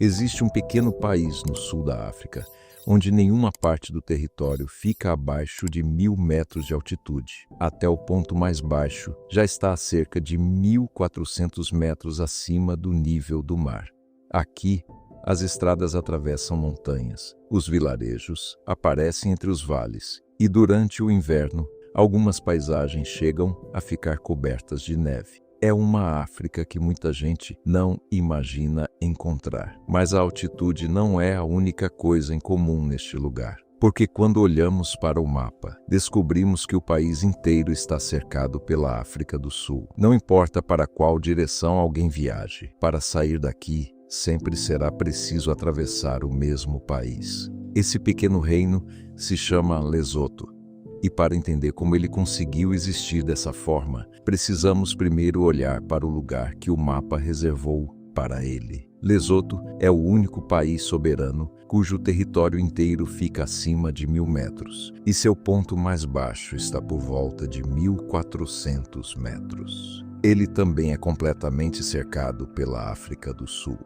Existe um pequeno país no sul da África, onde nenhuma parte do território fica abaixo de 1.000 metros de altitude. Até o ponto mais baixo já está a cerca de 1.400 metros acima do nível do mar. Aqui, as estradas atravessam montanhas, os vilarejos aparecem entre os vales, e durante o inverno, algumas paisagens chegam a ficar cobertas de neve. É uma África que muita gente não imagina encontrar. Mas a altitude não é a única coisa em comum neste lugar. Porque quando olhamos para o mapa, descobrimos que o país inteiro está cercado pela África do Sul. Não importa para qual direção alguém viaje, para sair daqui, sempre será preciso atravessar o mesmo país. Esse pequeno reino se chama Lesoto. E para entender como ele conseguiu existir dessa forma, precisamos primeiro olhar para o lugar que o mapa reservou para ele. Lesoto é o único país soberano cujo território inteiro fica acima de 1.000 metros, e seu ponto mais baixo está por volta de 1.400 metros. Ele também é completamente cercado pela África do Sul.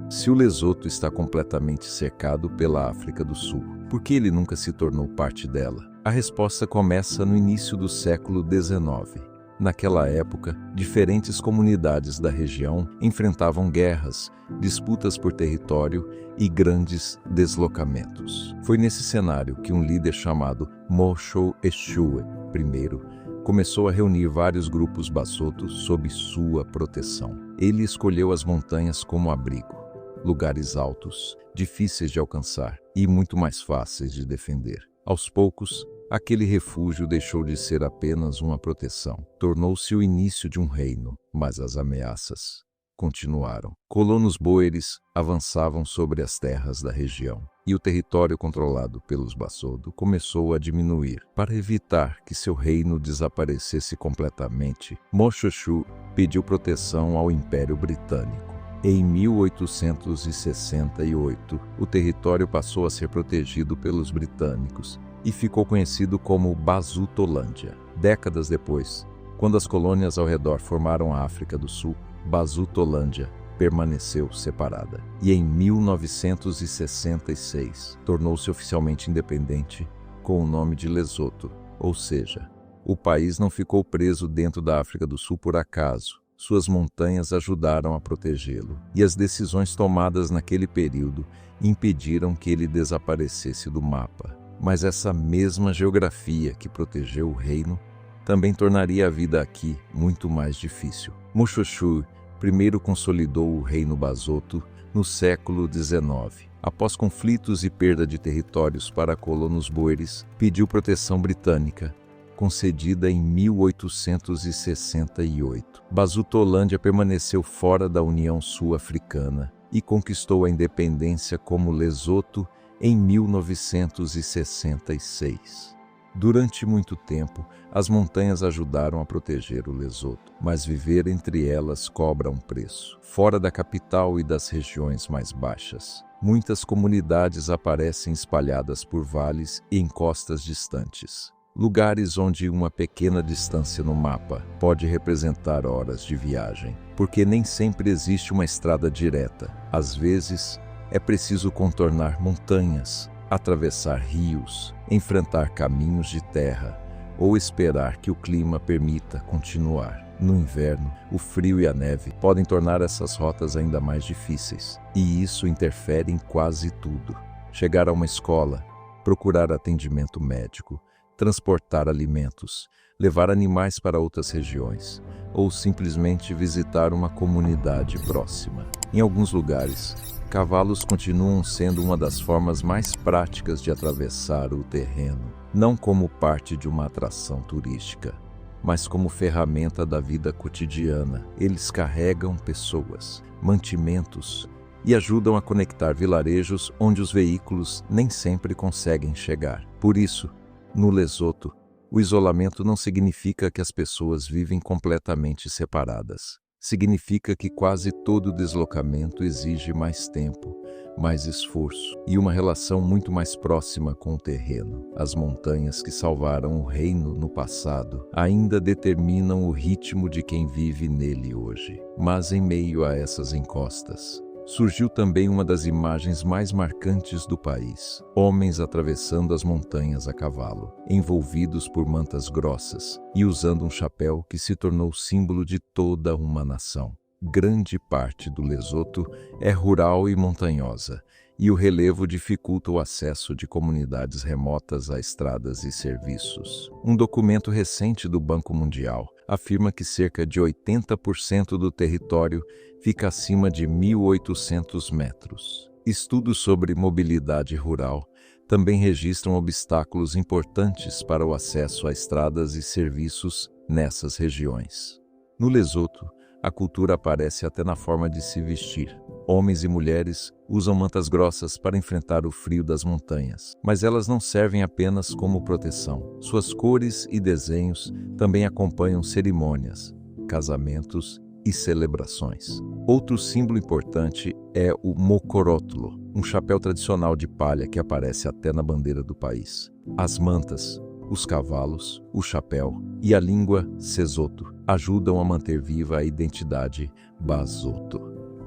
Se o Lesoto está completamente cercado pela África do Sul, por que ele nunca se tornou parte dela? A resposta começa no início do século XIX. Naquela época, diferentes comunidades da região enfrentavam guerras, disputas por território e grandes deslocamentos. Foi nesse cenário que um líder chamado Moshoeshoe I começou a reunir vários grupos basotos sob sua proteção. Ele escolheu as montanhas como abrigo, lugares altos, difíceis de alcançar e muito mais fáceis de defender. Aos poucos, aquele refúgio deixou de ser apenas uma proteção. Tornou-se o início de um reino, mas as ameaças continuaram. Colonos boeres avançavam sobre as terras da região, e o território controlado pelos Basodo começou a diminuir. Para evitar que seu reino desaparecesse completamente, Moshoeshoe pediu proteção ao Império Britânico. Em 1868, o território passou a ser protegido pelos britânicos e ficou conhecido como Basotolândia. Décadas depois, quando as colônias ao redor formaram a África do Sul, Basotolândia permaneceu separada. E em 1966, tornou-se oficialmente independente com o nome de Lesoto, ou seja, o país não ficou preso dentro da África do Sul por acaso. Suas montanhas ajudaram a protegê-lo, e as decisões tomadas naquele período impediram que ele desaparecesse do mapa. Mas essa mesma geografia que protegeu o reino também tornaria a vida aqui muito mais difícil. Moshoeshoe primeiro consolidou o reino Basoto no século XIX. Após conflitos e perda de territórios para colonos boeres, pediu proteção britânica, concedida em 1868. Basotolândia permaneceu fora da União Sul-Africana e conquistou a independência como Lesoto em 1966. Durante muito tempo, as montanhas ajudaram a proteger o Lesoto, mas viver entre elas cobra um preço. Fora da capital e das regiões mais baixas, muitas comunidades aparecem espalhadas por vales e encostas distantes. Lugares onde uma pequena distância no mapa pode representar horas de viagem, porque nem sempre existe uma estrada direta. Às vezes, é preciso contornar montanhas, atravessar rios, enfrentar caminhos de terra ou esperar que o clima permita continuar. No inverno, o frio e a neve podem tornar essas rotas ainda mais difíceis, e isso interfere em quase tudo. Chegar a uma escola, procurar atendimento médico, transportar alimentos, levar animais para outras regiões, ou simplesmente visitar uma comunidade próxima. Em alguns lugares, cavalos continuam sendo uma das formas mais práticas de atravessar o terreno, não como parte de uma atração turística, mas como ferramenta da vida cotidiana. Eles carregam pessoas, mantimentos e ajudam a conectar vilarejos onde os veículos nem sempre conseguem chegar. Por isso, no Lesoto, o isolamento não significa que as pessoas vivem completamente separadas. Significa que quase todo deslocamento exige mais tempo, mais esforço e uma relação muito mais próxima com o terreno. As montanhas que salvaram o reino no passado ainda determinam o ritmo de quem vive nele hoje. Mas em meio a essas encostas, surgiu também uma das imagens mais marcantes do país: homens atravessando as montanhas a cavalo, envolvidos por mantas grossas e usando um chapéu que se tornou símbolo de toda uma nação. Grande parte do Lesoto é rural e montanhosa, e o relevo dificulta o acesso de comunidades remotas a estradas e serviços. Um documento recente do Banco Mundial afirma que cerca de 80% do território fica acima de 1.800 metros. Estudos sobre mobilidade rural também registram obstáculos importantes para o acesso a estradas e serviços nessas regiões. No Lesoto, a cultura aparece até na forma de se vestir. Homens e mulheres usam mantas grossas para enfrentar o frio das montanhas, mas elas não servem apenas como proteção. Suas cores e desenhos também acompanham cerimônias, casamentos e celebrações. Outro símbolo importante é o mocorótulo, um chapéu tradicional de palha que aparece até na bandeira do país. As mantas, os cavalos, o chapéu e a língua Sesoto ajudam a manter viva a identidade Basoto.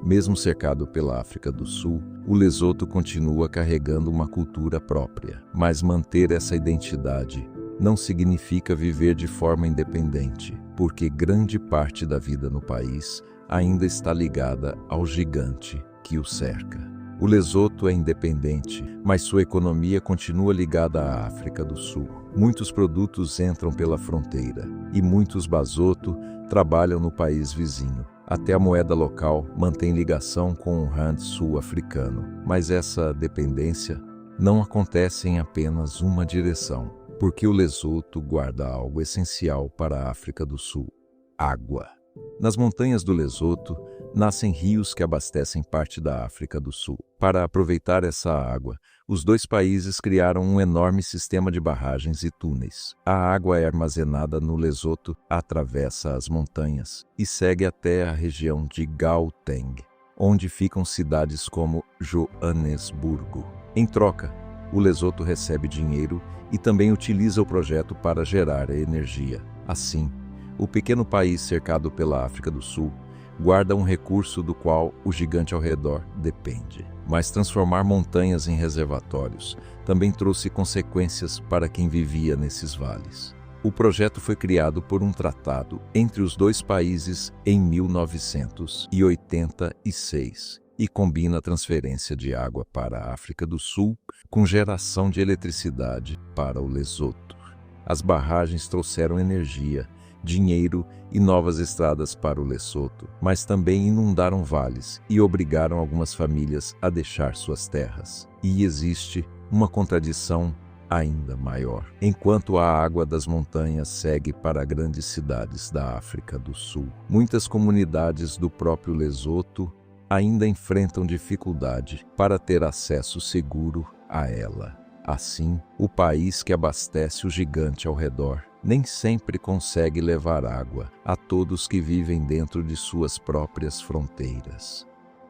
Mesmo cercado pela África do Sul, o Lesoto continua carregando uma cultura própria. Mas manter essa identidade não significa viver de forma independente, porque grande parte da vida no país ainda está ligada ao gigante que o cerca. O Lesoto é independente, mas sua economia continua ligada à África do Sul. Muitos produtos entram pela fronteira e muitos Basoto trabalham no país vizinho. Até a moeda local mantém ligação com o rand sul-africano, mas essa dependência não acontece em apenas uma direção, porque o Lesoto guarda algo essencial para a África do Sul: água. Nas montanhas do Lesoto, nascem rios que abastecem parte da África do Sul. Para aproveitar essa água, os dois países criaram um enorme sistema de barragens e túneis. A água é armazenada no Lesoto, atravessa as montanhas e segue até a região de Gauteng, onde ficam cidades como Joanesburgo. Em troca, o Lesoto recebe dinheiro e também utiliza o projeto para gerar energia. Assim, o pequeno país cercado pela África do Sul guarda um recurso do qual o gigante ao redor depende. Mas transformar montanhas em reservatórios também trouxe consequências para quem vivia nesses vales. O projeto foi criado por um tratado entre os dois países em 1986 e combina a transferência de água para a África do Sul com geração de eletricidade para o Lesoto. As barragens trouxeram energia, dinheiro e novas estradas para o Lesoto, mas também inundaram vales e obrigaram algumas famílias a deixar suas terras. E existe uma contradição ainda maior. Enquanto a água das montanhas segue para grandes cidades da África do Sul, muitas comunidades do próprio Lesoto ainda enfrentam dificuldade para ter acesso seguro a ela. Assim, o país que abastece o gigante ao redor nem sempre consegue levar água a todos que vivem dentro de suas próprias fronteiras.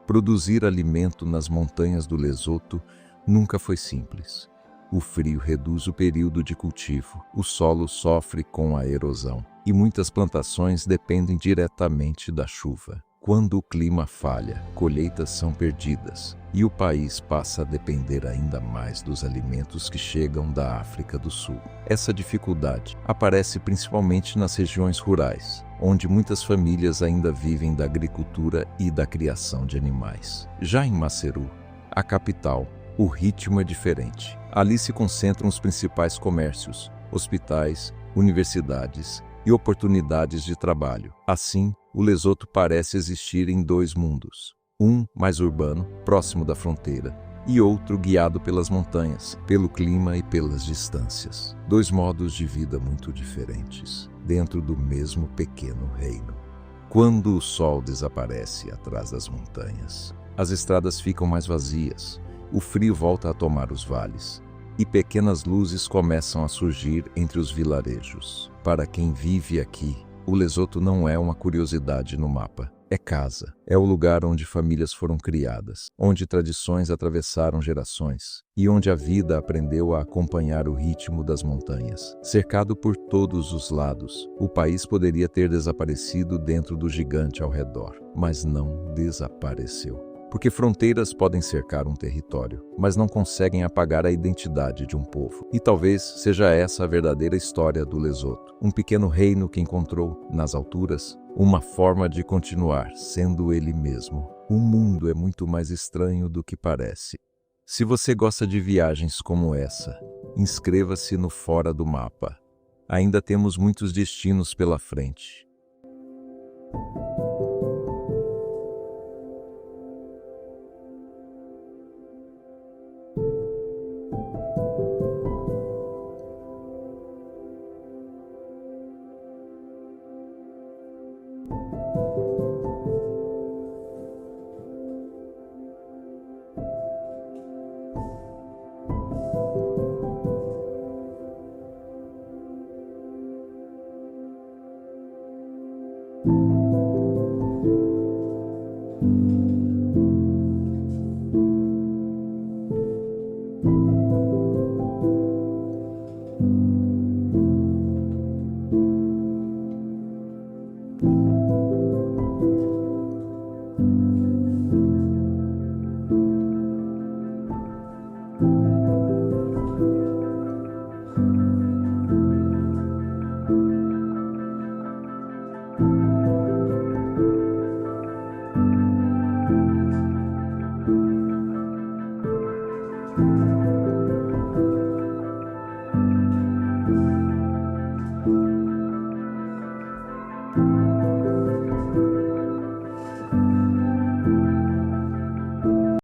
Produzir alimento nas montanhas do Lesoto nunca foi simples. O frio reduz o período de cultivo, o solo sofre com a erosão e muitas plantações dependem diretamente da chuva. Quando o clima falha, colheitas são perdidas e o país passa a depender ainda mais dos alimentos que chegam da África do Sul. Essa dificuldade aparece principalmente nas regiões rurais, onde muitas famílias ainda vivem da agricultura e da criação de animais. Já em Maseru, a capital, o ritmo é diferente. Ali se concentram os principais comércios, hospitais, universidades e oportunidades de trabalho. Assim, o Lesoto parece existir em dois mundos. Um mais urbano, próximo da fronteira, e outro guiado pelas montanhas, pelo clima e pelas distâncias. Dois modos de vida muito diferentes, dentro do mesmo pequeno reino. Quando o sol desaparece atrás das montanhas, as estradas ficam mais vazias, o frio volta a tomar os vales, e pequenas luzes começam a surgir entre os vilarejos. Para quem vive aqui, o Lesoto não é uma curiosidade no mapa. É casa, é o lugar onde famílias foram criadas, onde tradições atravessaram gerações e onde a vida aprendeu a acompanhar o ritmo das montanhas. Cercado por todos os lados, o país poderia ter desaparecido dentro do gigante ao redor, mas não desapareceu. Porque fronteiras podem cercar um território, mas não conseguem apagar a identidade de um povo. E talvez seja essa a verdadeira história do Lesoto. Um pequeno reino que encontrou, nas alturas, uma forma de continuar sendo ele mesmo. O mundo é muito mais estranho do que parece. Se você gosta de viagens como essa, inscreva-se no Fora do Mapa. Ainda temos muitos destinos pela frente.